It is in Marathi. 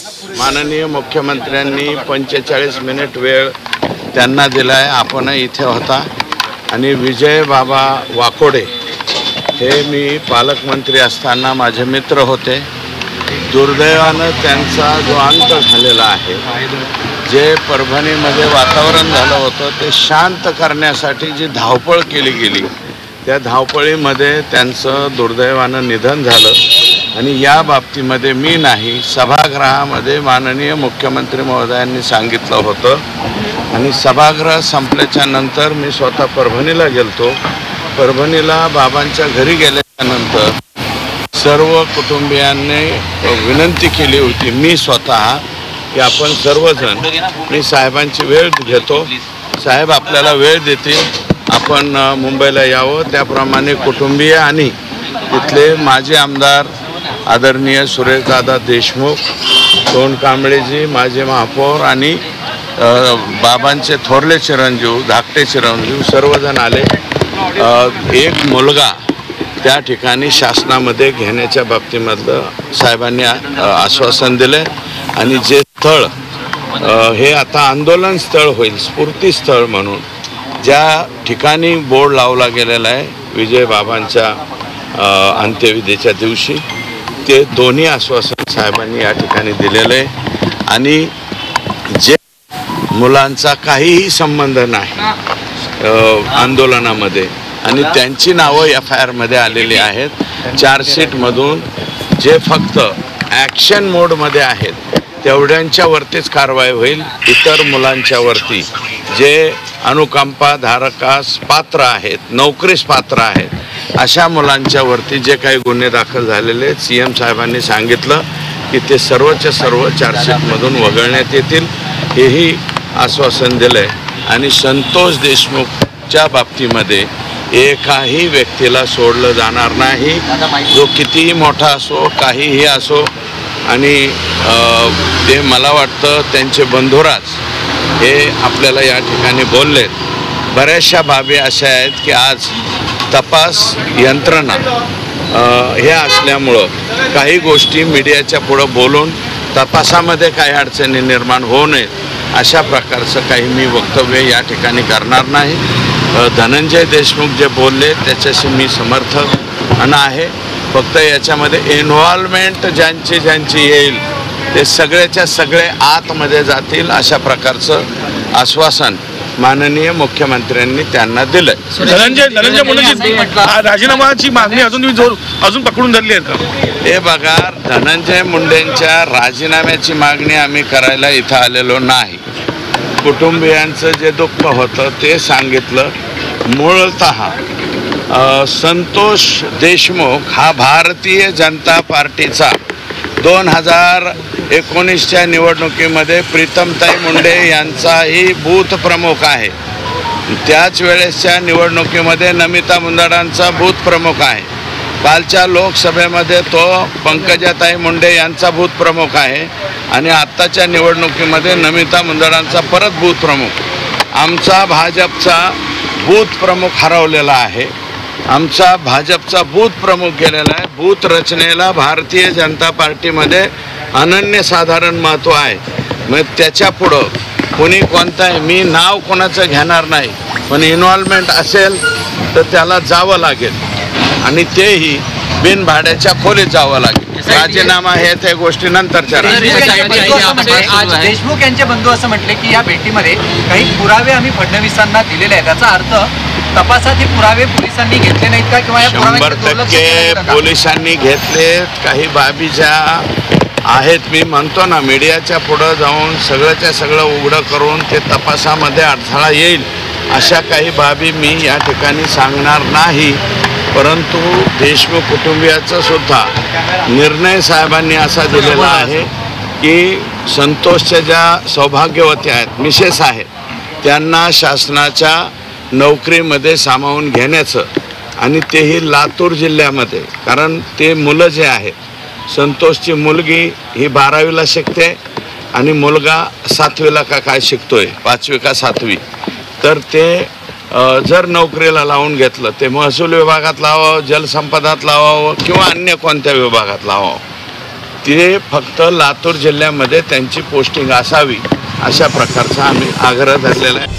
माननीय मुख्यमंत्र्यांनी 45 मिनिट वेळ त्यांना दिलाय। आपण इथे होता आणि विजय बाबा वाकोडे हे मी पालकमंत्री असताना माझे मित्र होते। दुर्दैवानं त्यांचा जो अंत झालेला आहे, जे परभणीमध्ये वातावरण झालं होतं ते शांत करण्यासाठी जी धावपळ केली गेली, त्या धावपळीमध्ये त्यांचं दुर्दैवानं निधन झालं। आणि या बाबतीमध्ये मी नाही, सभागृहामध्ये माननीय मुख्यमंत्री महोदयांनी सांगितलं होतं आणि सभागृह संपल्याच्या नंतर मी स्वतः परभणीला गेलतो। परभणीला बाबांच्या घरी गेल्यानंतर सर्व कुटुंबियांनी विनंती केली होती, मी स्वतः, की आपण सर्वजण, मी साहेबांची वेळ घेतो, साहेब आपल्याला वेळ देतील, आपण मुंबईला यावं। त्याप्रमाणे कुटुंबीय आणि तिथले माजी आमदार आदरणीय सुरेशदादा देशमुख, सोन कांबळेजी, माजी महापौर आणि बाबांचे थोरले चिरंजीव, धाकटे चिरंजीव सर्वजण आले। एक मुलगा त्या ठिकाणी शासनामध्ये घेण्याच्या बाबतीमधलं साहेबांनी आश्वासन दिले आणि जे स्थळ हे आता आंदोलन स्थळ होईल, स्फूर्तीस्थळ म्हणून ज्या ठिकाणी बोर्ड लावला गेलेला आहे विजय बाबांच्या अंत्यविधीच्या दिवशी, ते दोन्ही आश्वासन साहेबांनी या ठिकाणी दिलेलं आहे। आणि जे मुलांचा काहीही संबंध नाही आंदोलनामध्ये आणि त्यांची नावं FIR मध्ये आलेली आहेत, चार्जशीटमधून जे फक्त ॲक्शन मोडमध्ये आहेत तेवढ्यांच्यावरतीच कारवाई होईल। इतर मुलांच्यावरती जे अनुकंपा धारकास पात्र आहेत, नोकरीस पात्र आहेत, अशा मुलांच्यावरती जे काही गुन्हे दाखल झालेले आहेत, CM साहेबांनी सांगितलं की ते सर्वच्या सर्व चार्जशीटमधून वगळण्यात येतील, हेही आश्वासन दिलं आहे। आणि संतोष देशमुखच्या बाबतीमध्ये एकाही व्यक्तीला सोडलं जाणार नाही, जो कितीही मोठा असो, काहीही असो। आणि ते मला वाटतं त्यांचे बंधुराज हे आपल्याला या ठिकाणी बोललेत। बऱ्याचशा बाबी अशा आहेत की आज तपास यंत्रणा हे असल्यामुळं काही गोष्टी मीडियाच्या पुढं बोलून तपासामध्ये काही अडचणी निर्माण होऊ नयेत अशा प्रकारचं काही मी वक्तव्य या ठिकाणी करणार नाही। धनंजय देशमुख जे बोलले त्याच्याशी मी समर्थन आहे, फक्त याच्यामध्ये इन्व्हॉल्वमेंट ज्यांची येईल ते सगळेच्या सगळे आतमध्ये जातील अशा प्रकारचं आश्वासन माननीय मुख्यमंत्र्यांनी त्यांना दिलंय। धनंजय मुंडेंची राजीनामाची मागणी अजून पकडून धरली आहे का? हे बघा, धनंजय मुंडेंच्या राजीनाम्याची मागणी आम्ही करायला इथं आलेलो नाही। कुटुंबियांचं जे दुःख होतं ते सांगितलं। मूळतः संतोष देशमुख हा भारतीय जनता पार्टीचा 2019च्या निवडणुकीमध्ये प्रीतमताई मुंडे यांचाही बूथ प्रमुख आहे। त्याच वेळेसच्या निवडणुकीमध्ये नमिता मुंदडांचा बूथ प्रमुख आहे। कालच्या लोकसभेमध्ये तो पंकजाताई मुंडे यांचा बूथ प्रमुख आहे आणि आत्ताच्या निवडणुकीमध्ये नमिता मुंदडांचा परत बूथ प्रमुख। आमचा भाजपचा बूथ प्रमुख हरवलेला आहे, आमचा भाजपचा बूथ प्रमुख गेलेला आहे। बूथ रचनेला भारतीय जनता पार्टीमध्ये अनन्यसाधारण महत्त्व आहे। मग त्याच्या पुढं कोणी कोणता आहे, मी नाव कोणाचं घेणार नाही, पण इन्व्हॉल्वमेंट असेल तर त्याला जावं लागेल आणि तेही बिनभाड्याच्या खोलीत जावं लागेल। राजीनामा हे त्या गोष्टी नंतरच्या। देशमुख यांचे बंधू असं म्हटले की या भेटीमध्ये काही पुरावे आम्ही फडणवीसांना दिलेले आहेत, त्याचा अर्थ तपासात हे पुरावे पोलिसांनी घेतले नाहीत का, किंवा 100% पोलिसांनी घेतलेत। काही बाबी ज्या आहेत, मी म्हणतो ना, मीडियाच्या पुढं जाऊन सगळ्याच्या सगळं उघडं करून ते तपासामध्ये अडथळा येईल अशा काही बाबी मी या ठिकाणी सांगणार नाही। परंतु देशमुख कुटुंबियाचा सुद्धा निर्णय साहेबांनी असा दिलेला आहे की संतोषच्या ज्या सौभाग्यवती आहेत, मिसेस आहेत, त्यांना शासनाच्या नोकरीमध्ये सामावून घेण्याचं, आणि तेही लातूर जिल्ह्यामध्ये। कारण ते मुलं जे आहेत, संतोषची मुलगी ही 12वीला शिकते आणि मुलगा 7वीला का काय शिकतोय, 5वी का 7वी, तर ते जर नोकरीला लावून घेतलं ते महसूल विभागात लावावं, जलसंपदात लावावं किंवा अन्य कोणत्या विभागात लावावं। ते फक्त लातूर जिल्ह्यामध्ये त्यांची पोस्टिंग असावी अशा प्रकारचा आम्ही आग्रह धरलेला आहे.